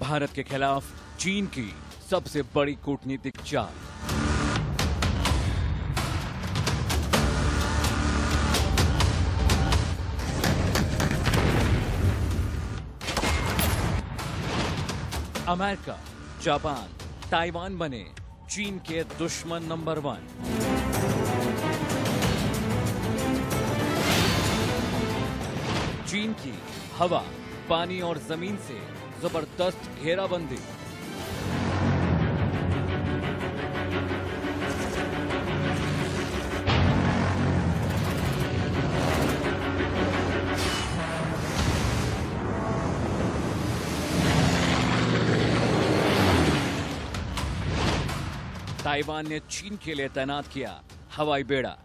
भारत के खिलाफ चीन की सबसे बड़ी कूटनीतिक चाल। अमेरिका, जापान, ताइवान बने चीन के दुश्मन नंबर 1। चीन की हवा, पानी और जमीन से जबरदस्त घेराबंदी। ताइवान ने चीन के लिए तैनात किया हवाई बेड़ा।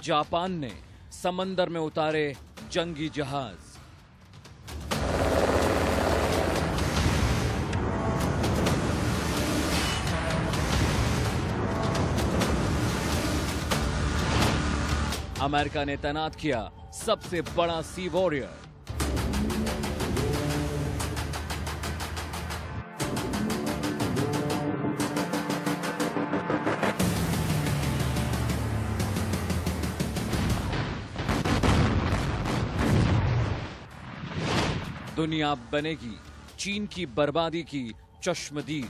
जापान ने समंदर में उतारे जंगी जहाज। अमेरिका ने तैनात किया सबसे बड़ा सी वॉरियर। दुनिया बनेगी चीन की बर्बादी की चश्मदीद।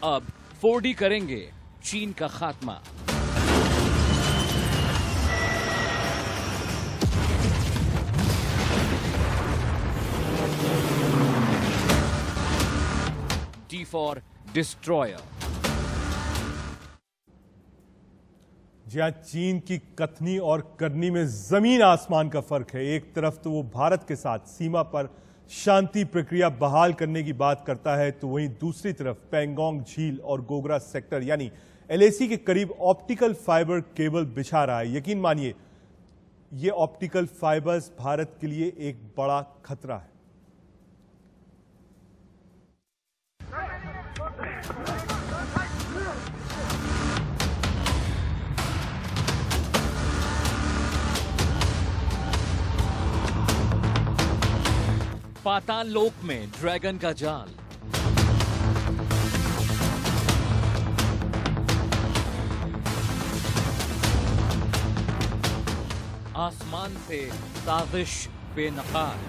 अब 4D करेंगे चीन का खात्मा। D for destroyer. जहां चीन की कथनी और करनी में जमीन आसमान का फर्क है। एक तरफ तो वो भारत के साथ सीमा पर शांति प्रक्रिया बहाल करने की बात करता है, तो वहीं दूसरी तरफ पैंगोंग झील और गोगरा सेक्टर यानी LAC के करीब ऑप्टिकल फाइबर केबल बिछा रहा है। यकीन मानिए, ये ऑप्टिकल फाइबर्स भारत के लिए एक बड़ा खतरा है। पाताल लोक में ड्रैगन का जाल। आसमान से साजिश बेनकाब।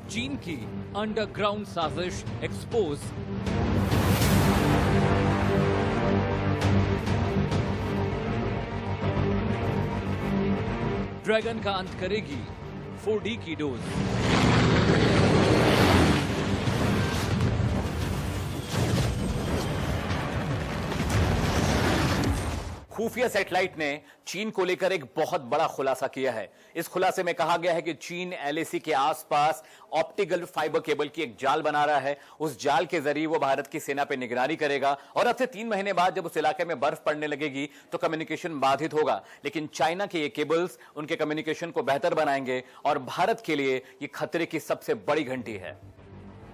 चीन की अंडरग्राउंड साजिश एक्सपोज। ड्रैगन का अंत करेगी 4D की डोज। खुफिया सैटेलाइट ने चीन को लेकर एक बहुत बड़ा खुलासा किया है। इस खुलासे में कहा गया है कि चीन LAC के आसपास ऑप्टिकल फाइबर केबल की एक जाल बना रहा है। उस जाल के जरिए वो भारत की सेना पर निगरानी करेगा और अब से 3 महीने बाद जब उस इलाके में बर्फ पड़ने लगेगी तो कम्युनिकेशन बाधित होगा। लेकिन चाइना के ये केबल्स उनके कम्युनिकेशन को बेहतर बनाएंगे और भारत के लिए ये खतरे की सबसे बड़ी घंटी है।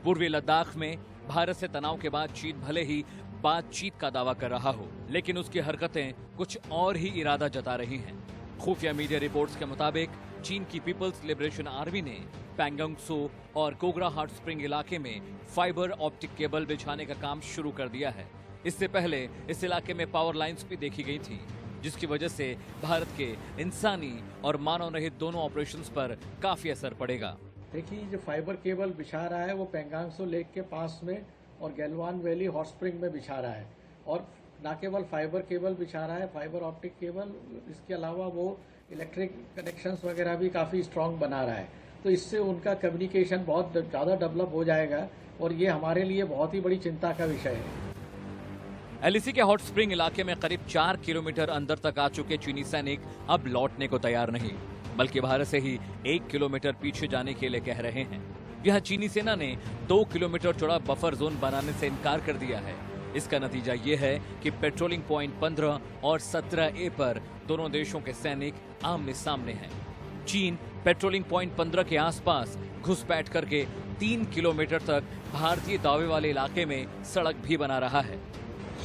पूर्वी लद्दाख में भारत से तनाव के बाद चीन भले ही बातचीत का दावा कर रहा हो, लेकिन उसकी हरकतें कुछ और ही इरादा जता रही हैं। खुफिया मीडिया रिपोर्ट्स के मुताबिक चीन की पीपल्स लिबरेशन आर्मी ने पैंगोंग त्सो और गोगरा हॉट स्प्रिंग इलाके में फाइबर ऑप्टिक केबल बिछाने का काम शुरू कर दिया है। इससे पहले इस इलाके में पावर लाइंस भी देखी गई थी, जिसकी वजह से भारत के इंसानी और मानव रहित दोनों ऑपरेशंस पर काफी असर पड़ेगा। देखिए, जो फाइबर केबल बिछा रहा है वो पैंगोंग त्सो लेक के पास में और गैलवान वैली हॉट स्प्रिंग में बिछा रहा है। और न केवल फाइबर केबल बिछा रहा है, फाइबर ऑप्टिक केबल, इसके अलावा वो इलेक्ट्रिक कनेक्शंस वगैरह भी काफ़ी स्ट्रांग बना रहा है। तो इससे उनका कम्युनिकेशन बहुत ज़्यादा डेवलप हो जाएगा और ये हमारे लिए बहुत ही बड़ी चिंता का विषय है। LAC के हॉट स्प्रिंग इलाके में करीब 4 किलोमीटर अंदर तक आ चुके चीनी सैनिक अब लौटने को तैयार नहीं। बल्कि भारत से ही 1 किलोमीटर पीछे जाने के लिए कह रहे हैं। यह चीनी सेना ने 2 किलोमीटर चौड़ा बफर जोन बनाने से इनकार कर दिया है। इसका नतीजा ये है कि पेट्रोलिंग पॉइंट 15 और 17A पर दोनों देशों के सैनिक आमने सामने हैं। चीन पेट्रोलिंग पॉइंट 15 के आसपास घुसपैठ करके 3 किलोमीटर तक भारतीय दावे वाले इलाके में सड़क भी बना रहा है।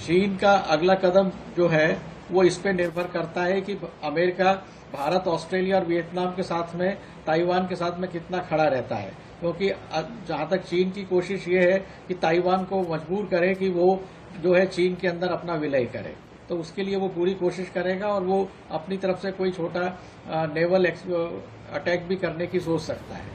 चीन का अगला कदम जो है वो इस पे निर्भर करता है कि अमेरिका भारत, ऑस्ट्रेलिया और वियतनाम के साथ में ताइवान के साथ में कितना खड़ा रहता है, क्योंकि जहां तक चीन की कोशिश ये है कि ताइवान को मजबूर करे कि वो जो है चीन के अंदर अपना विलय करे, तो उसके लिए वो पूरी कोशिश करेगा और वो अपनी तरफ से कोई छोटा नेवल अटैक भी करने की सोच सकता है।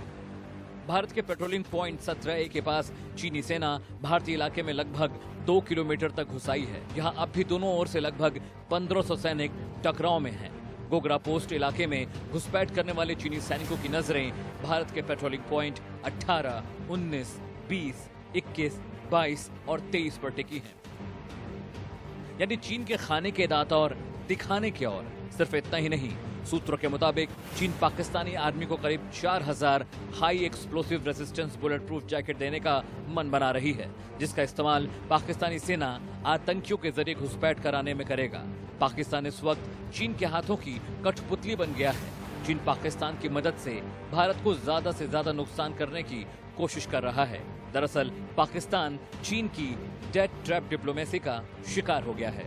भारत के पेट्रोलिंग पॉइंट 17A के पास चीनी सेना भारतीय इलाके में लगभग 2 किलोमीटर तक घुसाई है। यहाँ अब भी दोनों ओर से लगभग 1500 सैनिक टकराव में हैं। गोगरा पोस्ट इलाके में घुसपैठ करने वाले चीनी सैनिकों की नजरें भारत के पेट्रोलिंग पॉइंट 18, 19, 20, 21, 22 और 23 पर टिकी हैं। यानी चीन के खाने के दांत और दिखाने के और। सिर्फ इतना ही नहीं, सूत्रों के मुताबिक चीन पाकिस्तानी आर्मी को करीब 4000 high explosive resistance bullet proof jacket देने का मन बना रही है, जिसका इस्तेमाल पाकिस्तानी सेना आतंकियों के जरिए घुसपैठ कराने में करेगा। पाकिस्तान इस वक्त चीन के हाथों की कठपुतली बन गया है। चीन पाकिस्तान की मदद से भारत को ज्यादा से ज्यादा नुकसान करने की कोशिश कर रहा है। दरअसल पाकिस्तान चीन की डेथ ट्रैप डिप्लोमेसी का शिकार हो गया है।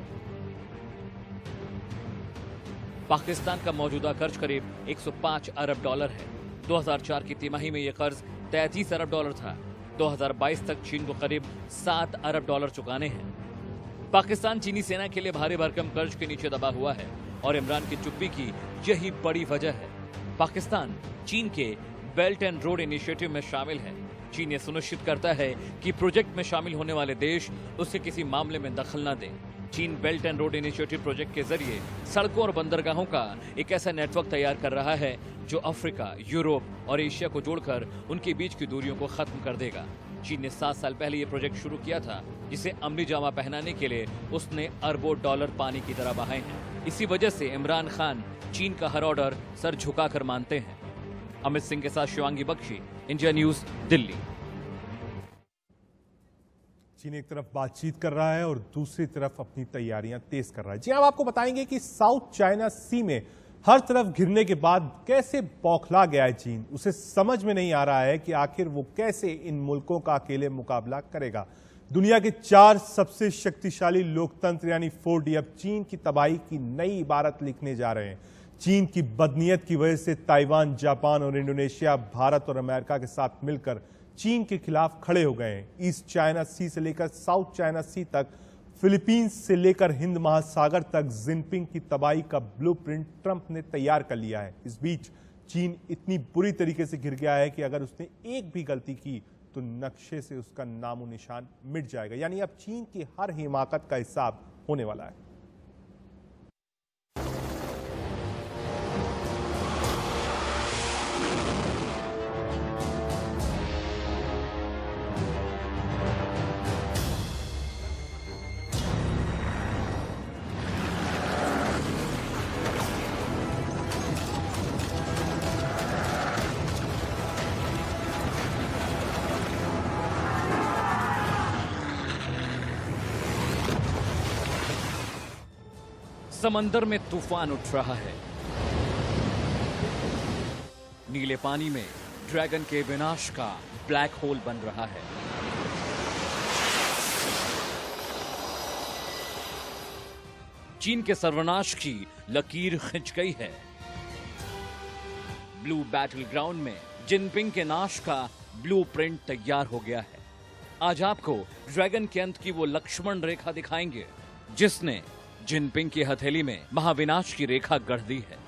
पाकिस्तान का मौजूदा कर्ज करीब 105 अरब डॉलर है। 2004 की तिमाही में यह कर्ज 33 अरब डॉलर था। 2022 तक चीन को करीब 7 अरब डॉलर चुकाने हैं। पाकिस्तान चीनी सेना के लिए भारी भरकम कर्ज के नीचे दबा हुआ है और इमरान की चुप्पी की यही बड़ी वजह है। पाकिस्तान चीन के बेल्ट एंड रोड इनिशिएटिव में शामिल है। चीन ये सुनिश्चित करता है कि प्रोजेक्ट में शामिल होने वाले देश उसके किसी मामले में दखल न दें। चीन belt and road initiative project के जरिए सड़कों और बंदरगाहों का एक ऐसा नेटवर्क तैयार कर रहा है जो अफ्रीका, यूरोप और एशिया को जोड़कर उनके बीच की दूरियों को खत्म कर देगा। चीन ने 7 साल पहले ये प्रोजेक्ट शुरू किया था, जिसे अमली जामा पहनाने के लिए उसने अरबों डॉलर पानी की तरह बहाए हैं। इसी वजह से इमरान खान चीन का हर ऑर्डर सर झुकाकर मानते हैं। अमित सिंह के साथ शिवांगी बख्शी, इंडिया न्यूज, दिल्ली। चीन एक तरफ बातचीत कर रहा है और दूसरी तरफ अपनी तैयारियां तेज कर रहा है। जी हम आपको बताएंगे कि साउथ चाइना सी में हर तरफ घिरने के बाद कैसे बौखला गया है चीन। उसे समझ में नहीं आ रहा है कि आखिर वो कैसे इन मुल्कों का अकेले मुकाबला करेगा। दुनिया के 4 सबसे शक्तिशाली लोकतंत्र यानी 4D अब चीन की तबाही की नई इबारत लिखने जा रहे हैं। चीन की बदनीयत की वजह से ताइवान, जापान और इंडोनेशिया भारत और अमेरिका के साथ मिलकर चीन के खिलाफ खड़े हो गए हैं। ईस्ट चाइना सी से लेकर साउथ चाइना सी तक, फिलीपींस से लेकर हिंद महासागर तक जिनपिंग की तबाही का ब्लूप्रिंट ट्रंप ने तैयार कर लिया है। इस बीच चीन इतनी बुरी तरीके से गिर गया है कि अगर उसने एक भी गलती की तो नक्शे से उसका नामो निशान मिट जाएगा। यानी अब चीन की हर हिमाकत का हिसाब होने वाला है। समंदर में तूफान उठ रहा है। नीले पानी में ड्रैगन के विनाश का ब्लैक होल बन रहा है। चीन के सर्वनाश की लकीर खिंच गई है। ब्लू बैटल ग्राउंड में जिनपिंग के नाश का ब्लूप्रिंट तैयार हो गया है। आज आपको ड्रैगन के अंत की वो लक्ष्मण रेखा दिखाएंगे जिसने जिनपिंग की हथेली में महाविनाश की रेखा गढ़ दी है।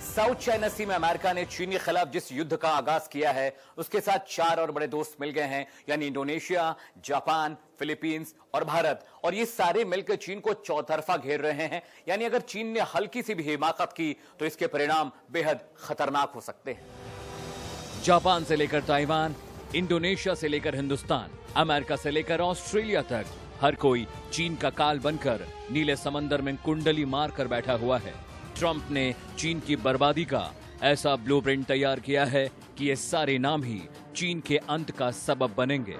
साउथ चाइना सी में अमेरिका ने चीन के खिलाफ जिस युद्ध का आगाज किया है, उसके साथ 4 और बड़े दोस्त मिल गए हैं, यानी इंडोनेशिया, जापान, फिलीपींस और भारत। और ये सारे मिलकर चीन को चौतरफा घेर रहे हैं। यानी अगर चीन ने हल्की सी भी हिमाकत की तो इसके परिणाम बेहद खतरनाक हो सकते हैं। जापान से लेकर ताइवान, इंडोनेशिया से लेकर हिंदुस्तान, अमेरिका से लेकर ऑस्ट्रेलिया तक हर कोई चीन का काल बनकर नीले समंदर में कुंडली मार कर बैठा हुआ है। ट्रंप ने चीन की बर्बादी का ऐसा ब्लूप्रिंट तैयार किया है कि ये सारे नाम ही चीन के अंत का सबब बनेंगे।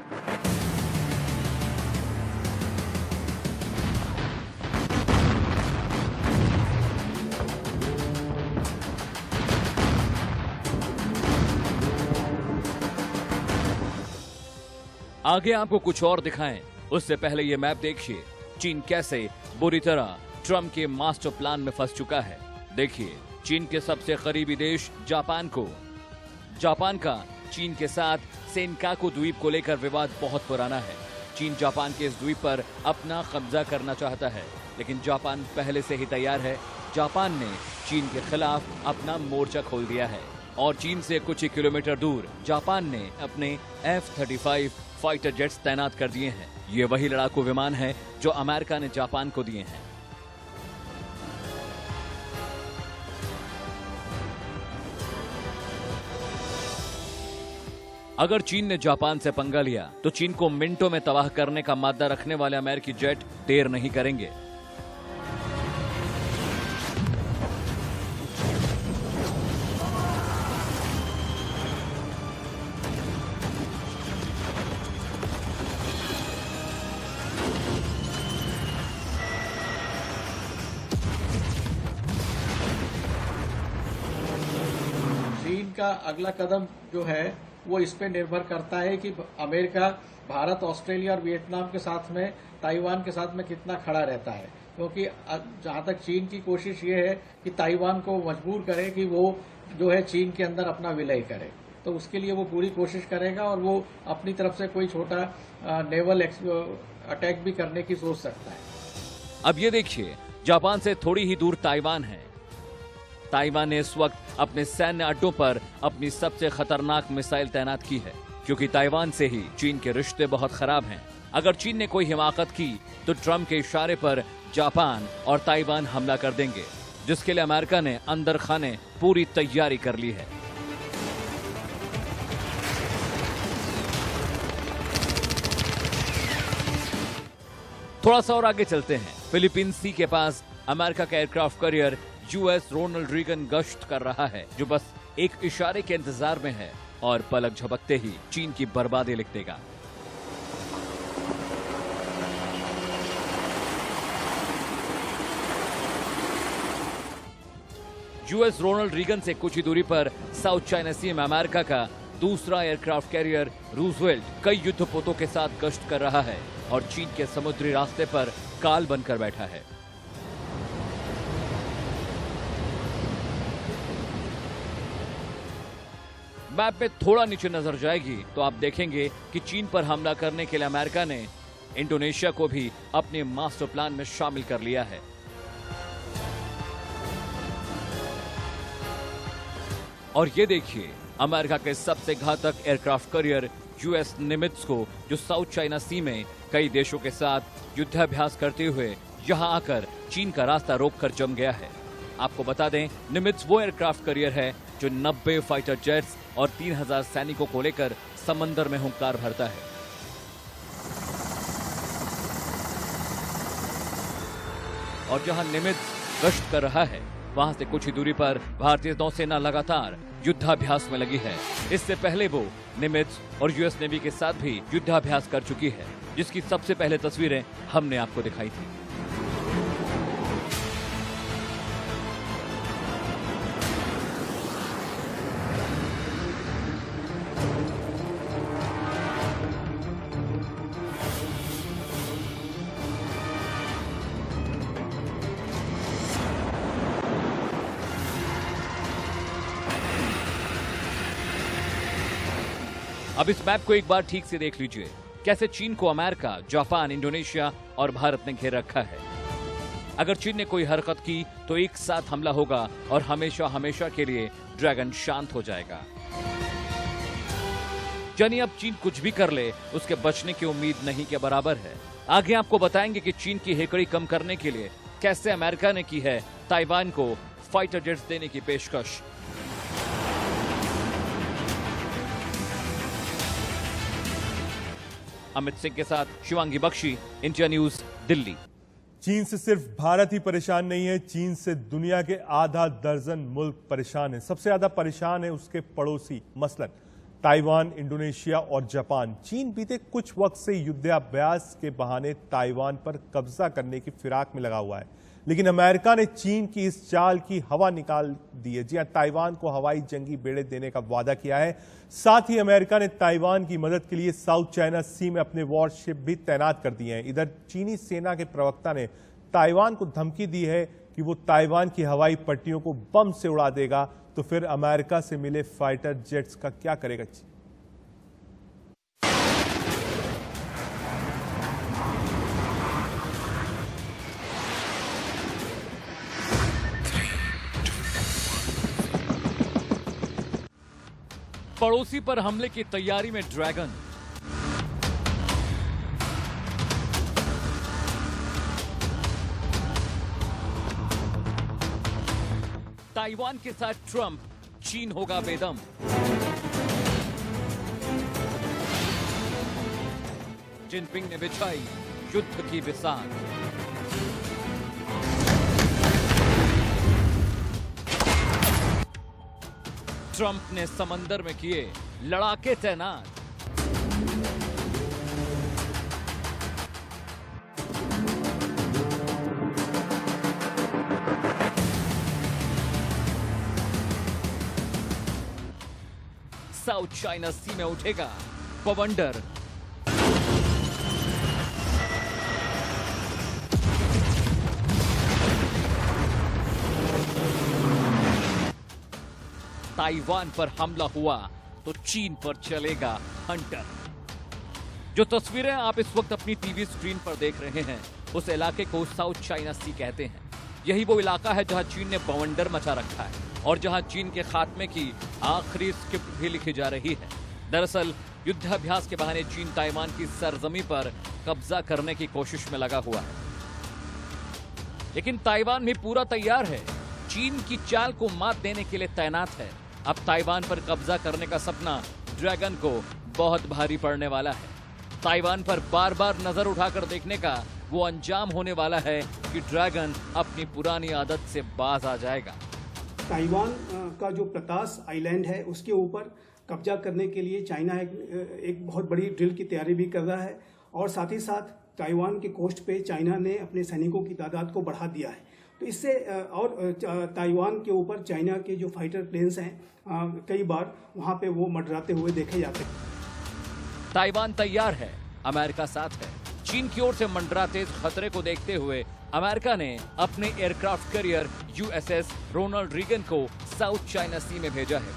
आगे आपको कुछ और दिखाएं, उससे पहले ये मैप देखिए। चीन कैसे बुरी तरह ट्रंप के मास्टर प्लान में फंस चुका है। देखिए, चीन के सबसे करीबी देश जापान का चीन के साथ सेनकाकू द्वीप को लेकर विवाद बहुत पुराना है। चीन जापान के इस द्वीप पर अपना कब्जा करना चाहता है, लेकिन जापान पहले से ही तैयार है। जापान ने चीन के खिलाफ अपना मोर्चा खोल दिया है और चीन से कुछ ही किलोमीटर दूर जापान ने अपने F-35 फाइटर जेट्स तैनात कर दिए हैं। ये वही लड़ाकू विमान है जो अमेरिका ने जापान को दिए हैं। अगर चीन ने जापान से पंगा लिया तो चीन को मिनटों में तबाह करने का मादा रखने वाले अमेरिकी जेट देर नहीं करेंगे। चीन का अगला कदम जो है वो इस पे निर्भर करता है कि अमेरिका भारत, ऑस्ट्रेलिया और वियतनाम के साथ में ताइवान के साथ में कितना खड़ा रहता है, क्योंकि जहां तक चीन की कोशिश ये है कि ताइवान को मजबूर करे कि वो जो है चीन के अंदर अपना विलय करे, तो उसके लिए वो पूरी कोशिश करेगा और वो अपनी तरफ से कोई छोटा नेवल अटैक भी करने की सोच सकता है। अब ये देखिए, जापान से थोड़ी ही दूर ताइवान है। ताइवान ने इस वक्त अपने सैन्य अड्डों पर अपनी सबसे खतरनाक मिसाइल तैनात की है, क्योंकि ताइवान से ही चीन के रिश्ते बहुत खराब हैं। अगर चीन ने कोई हिमाकत की तो ट्रंप के इशारे पर जापान और ताइवान हमला कर देंगे, जिसके लिए अमेरिका ने अंदर खाने पूरी तैयारी कर ली है। थोड़ा सा और आगे चलते हैं। फिलीपींस सी के पास अमेरिका का aircraft carrier US Ronald Reagan गश्त कर रहा है, जो बस एक इशारे के इंतजार में है और पलक झपकते ही चीन की बर्बादी लिख देगा। यूएस रोनाल्ड रीगन से कुछ ही दूरी पर साउथ चाइना सी में अमेरिका का दूसरा एयरक्राफ्ट कैरियर रूजवेल्ट कई युद्धपोतों के साथ गश्त कर रहा है और चीन के समुद्री रास्ते पर काल बनकर बैठा है। मैप पे थोड़ा नीचे नजर जाएगी तो आप देखेंगे कि चीन पर हमला करने के लिए अमेरिका ने इंडोनेशिया को भी अपने मास्टर प्लान में शामिल कर लिया है। और ये देखिए, अमेरिका के सबसे घातक एयरक्राफ्ट कैरियर यूएस निमित्ज को, जो साउथ चाइना सी में कई देशों के साथ युद्धाभ्यास करते हुए यहां आकर चीन का रास्ता रोककर जम गया है। आपको बता दें, निमित्ज वो एयरक्राफ्ट कैरियर है जो 90 फाइटर जेट्स और 3000 सैनिकों को लेकर समंदर में हुंकार भरता है। और जहां निमित्ज गश्त कर रहा है, वहां से कुछ ही दूरी पर भारतीय नौसेना लगातार युद्धाभ्यास में लगी है। इससे पहले वो निमित्ज और यूएस नेवी के साथ भी युद्धाभ्यास कर चुकी है, जिसकी सबसे पहले तस्वीरें हमने आपको दिखाई थी। अब इस मैप को एक बार ठीक से देख लीजिए, कैसे चीन को अमेरिका, जापान, इंडोनेशिया और भारत ने घेर रखा है। अगर चीन ने कोई हरकत की तो एक साथ हमला होगा और हमेशा हमेशा के लिए ड्रैगन शांत हो जाएगा। यानी अब चीन कुछ भी कर ले, उसके बचने की उम्मीद नहीं के बराबर है। आगे आपको बताएंगे कि चीन की हेकड़ी कम करने के लिए कैसे अमेरिका ने की है ताइवान को फाइटर जेट्स देने की पेशकश। अमित सिंह के साथ शिवांगी बख्शी, इंडिया न्यूज, दिल्ली। चीन से सिर्फ भारत ही परेशान नहीं है, चीन से दुनिया के आधा दर्जन मुल्क परेशान है। सबसे ज्यादा परेशान है उसके पड़ोसी, मसलन ताइवान, इंडोनेशिया और जापान। चीन बीते कुछ वक्त से युद्धाभ्यास के बहाने ताइवान पर कब्जा करने की फिराक में लगा हुआ है, लेकिन अमेरिका ने चीन की इस चाल की हवा निकाल दी है। जी हां, ताइवान को हवाई जंगी बेड़े देने का वादा किया है। साथ ही अमेरिका ने ताइवान की मदद के लिए साउथ चाइना सी में अपने वॉरशिप भी तैनात कर दिए हैं। इधर चीनी सेना के प्रवक्ता ने ताइवान को धमकी दी है कि वो ताइवान की हवाई पट्टियों को बम से उड़ा देगा, तो फिर अमेरिका से मिले फाइटर जेट्स का क्या करेगा चीन? पड़ोसी पर हमले की तैयारी में ड्रैगन। ताइवान के साथ ट्रंप, चीन होगा बेदम। जिनपिंग ने बिछाई युद्ध की बिसात। ट्रंप ने समंदर में किए लड़ाके तैनात। साउथ चाइना सी में उठेगा बवंडर। ताइवान पर हमला हुआ तो चीन पर चलेगा हंटर। जो तस्वीरें आप इस वक्त अपनी टीवी स्क्रीन पर देख रहे हैं, उस इलाके को साउथ चाइना सी कहते हैं। यही वो इलाका है जहां चीन ने बवंडर मचा रखा है और जहां चीन के खात्मे की आखिरी स्क्रिप्ट भी लिखी जा रही है। दरअसल युद्धाभ्यास के बहाने चीन ताइवान की सरजमी पर कब्जा करने की कोशिश में लगा हुआ है, लेकिन ताइवान भी पूरा तैयार है। चीन की चाल को मात देने के लिए तैनात है। अब ताइवान पर कब्जा करने का सपना ड्रैगन को बहुत भारी पड़ने वाला है। ताइवान पर बार बार नजर उठाकर देखने का वो अंजाम होने वाला है कि ड्रैगन अपनी पुरानी आदत से बाज आ जाएगा। ताइवान का जो प्रतास आइलैंड है उसके ऊपर कब्जा करने के लिए चाइना एक बहुत बड़ी ड्रिल की तैयारी भी कर रहा है, और साथ ही साथ ताइवान के कोस्ट पे चाइना ने अपने सैनिकों की तादाद को बढ़ा दिया है। तो इससे और ताइवान के ऊपर चाइना के जो फाइटर प्लेन्स हैं कई बार वहां पे वो मंडराते हुए देखे जाते हैं। ताइवान तैयार है, अमेरिका साथ है। चीन की ओर से मंडराते इस खतरे को देखते हुए अमेरिका ने अपने aircraft carrier USS Ronald Reagan को साउथ चाइना सी में भेजा है।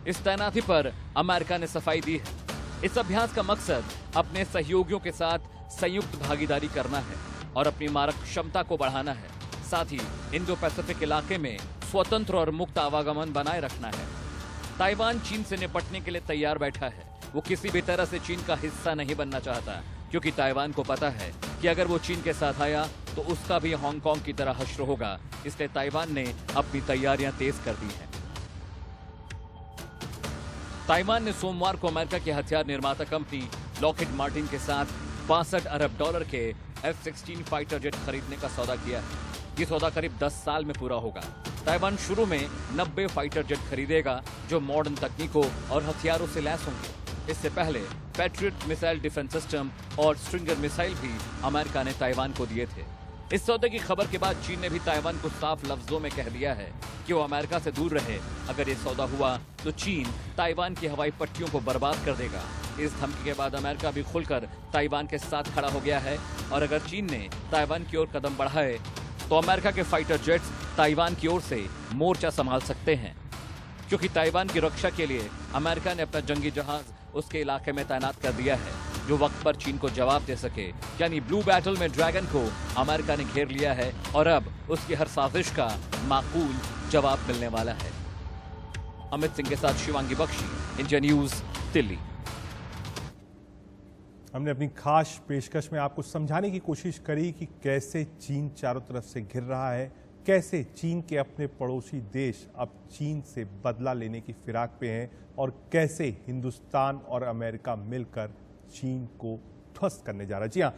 इस तैनाती पर अमेरिका ने सफाई दी है। इस अभ्यास का मकसद अपने सहयोगियों के साथ संयुक्त भागीदारी करना है और अपनी मारक क्षमता को बढ़ाना है। साथ ही इंडो पैसिफिक इलाके में स्वतंत्र और मुक्त आवागमन बनाए रखना है। ताइवान चीन से निपटने के लिए तैयार बैठा है। वो किसी भी तरह से चीन का हिस्सा नहीं बनना चाहता, क्योंकि ताइवान को पता है कि अगर वो चीन के साथ आया तो उसका भी हांगकांग की तरह हश्र होगा। इसलिए ताइवान ने अपनी तैयारियां तेज कर दी हैं। ताइवान ने सोमवार को अमेरिका की हथियार निर्माता कंपनी लॉकहीड मार्टिन के साथ $62 अरब के F-16 फाइटर जेट खरीदने का सौदा किया है। ये सौदा करीब 10 साल में पूरा होगा। ताइवान शुरू में 90 फाइटर जेट खरीदेगा जो मॉडर्न तकनीकों और हथियारों से लैस होंगे। इससे पहले पैट्रियट मिसाइल डिफेंस सिस्टम और स्ट्रिंगर मिसाइल भी अमेरिका ने ताइवान को दिए थे। इस सौदे की खबर के बाद चीन ने भी ताइवान को साफ लफ्जों में कह दिया है कि वो अमेरिका से दूर रहे। अगर ये सौदा हुआ तो चीन ताइवान की हवाई पट्टियों को बर्बाद कर देगा। इस धमकी के बाद अमेरिका भी खुलकर ताइवान के साथ खड़ा हो गया है, और अगर चीन ने ताइवान की ओर कदम बढ़ाए तो अमेरिका के फाइटर जेट्स ताइवान की ओर से मोर्चा संभाल सकते हैं, क्योंकि ताइवान की रक्षा के लिए अमेरिका ने अपना जंगी जहाज उसके इलाके में तैनात कर दिया है, जो वक्त पर चीन को जवाब दे सके। यानी ब्लू बैटल में ड्रैगन को अमेरिका ने घेर लिया है और अब उसकी हर साजिश का माकूल जवाब मिलने वाला है। अमित सिंह के साथ शिवांगी बख्शी, इंडिया न्यूज, दिल्ली। हमने अपनी खास पेशकश में आपको समझाने की कोशिश करी कि कैसे चीन चारों तरफ से घिर रहा है, कैसे चीन के अपने पड़ोसी देश अब चीन से बदला लेने की फिराक पे हैं और कैसे हिंदुस्तान और अमेरिका मिलकर चीन को ध्वस्त करने जा रहा है। जी हाँ।